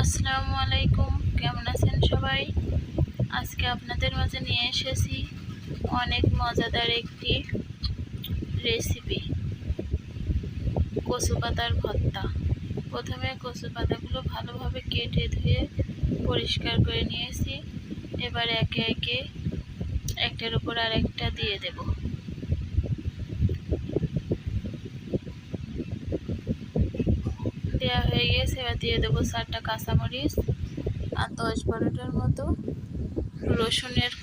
আসসালামু আলাইকুম, কেমন আছেন সবাই? আজকে আপনাদের মাঝে নিয়ে এসেছি অনেক মজাদার একটি রেসিপি, কচু পাতার ভর্তা। প্রথমে কচু পাতাগুলো ভালোভাবে কেটে ধুয়ে পরিষ্কার করে নিয়েছি। এবার একে একে একটার উপর আরেকটা দিয়ে দেব। দেওয়া হয়ে গেছে। এবার দিয়ে দেবো 4টা কাঁচামরিচ আর 10-12টার মতো রসুনের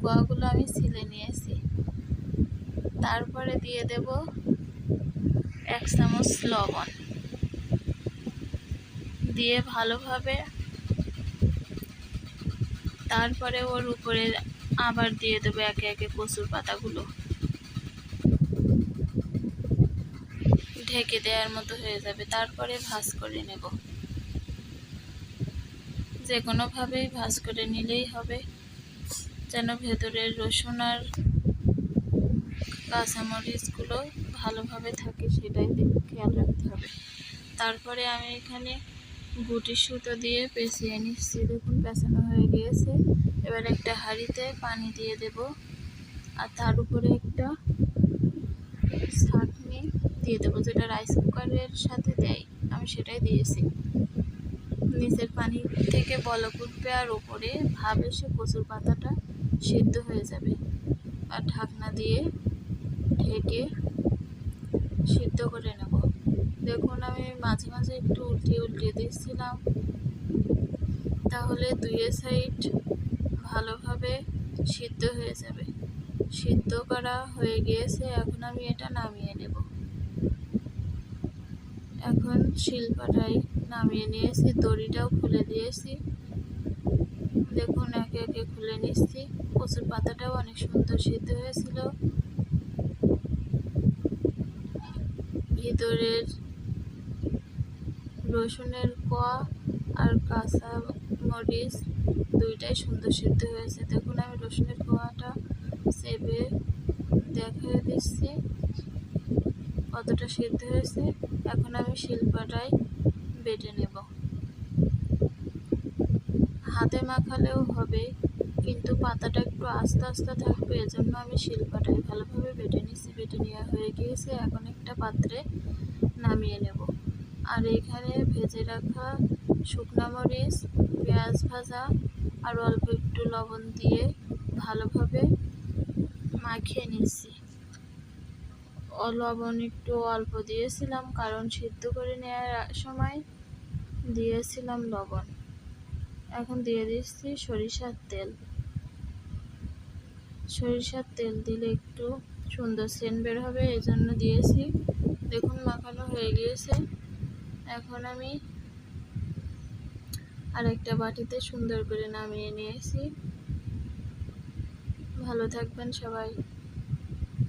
কোয়াগুলো আমি ছিলে নিয়েছি। তারপরে দিয়ে দেব 1 চামচ লবণ, দিয়ে ভালোভাবে তারপরে ওর উপরে আবার দিয়ে দেবো একে একে কচুর পাতাগুলো। ঢেকে দেওয়ার মতো হয়ে যাবে। তারপরে ভাজ করে নেব। যে কোনোভাবেই ভাজ করে নিলেই হবে, যেন ভেতরের রসুন আর কাঁচামরিচগুলো ভালোভাবে থাকে, সেটাই খেয়াল রাখতে হবে। তারপরে আমি এখানে গুটি সুতো দিয়ে পেঁচিয়ে নিচ্ছি। দেখুন পেঁচানো হয়ে গিয়েছে। এবার একটা হাঁড়িতে পানি দিয়ে দেব আর তার উপরে একটা ছাঁকনি দিয়ে দেবো, যেটা রাইস কুকারের সাথে দেয়, আমি সেটাই দিয়েছি। নিচের পানি থেকে বলক উঠবে আর ওপরে ভাব এসে কচুর পাতাটা সিদ্ধ হয়ে যাবে। আর ঢাকনা দিয়ে ঢেকে সিদ্ধ করে নেব। দেখুন আমি মাঝে মাঝে একটু উল্টিয়ে দিচ্ছিলাম, তাহলে দুই সাইড ভালোভাবে সিদ্ধ হয়ে যাবে। সিদ্ধ করা হয়ে গিয়েছে। এখন আমি এটা নামিয়ে নেব। এখন শিলপাটায় নামিয়ে নিয়েছি, দড়িটাও খুলে দিয়েছি। দেখুন একে একে খুলে নিচ্ছি। কচুর পাতাটাও অনেক সুন্দর সিদ্ধ হয়েছিল। ভিতরের রসুনের কোয়া আর কাঁচা মরিচ দুইটাই সুন্দর সিদ্ধ হয়েছে। দেখুন আমি রসুনের কোয়াটা চেপে দেখিয়ে দিচ্ছি কতটা সিদ্ধ হয়েছে। এখন আমি শিলপাটায় বেটে নেব। হাতে মাখালেও হবে, কিন্তু পাতাটা একটু আস্তে আস্তে থাকবে, এজন্য আমি শিলপাটায় ভালোভাবে বেটে নিচ্ছি। বেটে নেওয়া হয়ে গিয়েছে। এখন একটা পাত্রে নামিয়ে নেব। আর এখানে ভেজে রাখা শুকনো মরিচ, পেঁয়াজ ভাজা আর অল্প একটু লবণ দিয়ে ভালোভাবে মাখিয়ে নিচ্ছি। লবণ একটু অল্প দিয়েছিলাম, কারণ সিদ্ধ করে নেওয়ার সময় দিয়েছিলাম লবণ। এখন দিয়ে দিচ্ছি সরিষার তেল। সরিষার তেল দিলে একটু সুন্দর সেন্ট বের হবে, এই জন্য দিয়েছি। দেখুন মাখানো হয়ে গিয়েছে। এখন আমি আরেকটা বাটিতে সুন্দর করে নামিয়ে নিয়েছি। ভালো থাকবেন সবাই।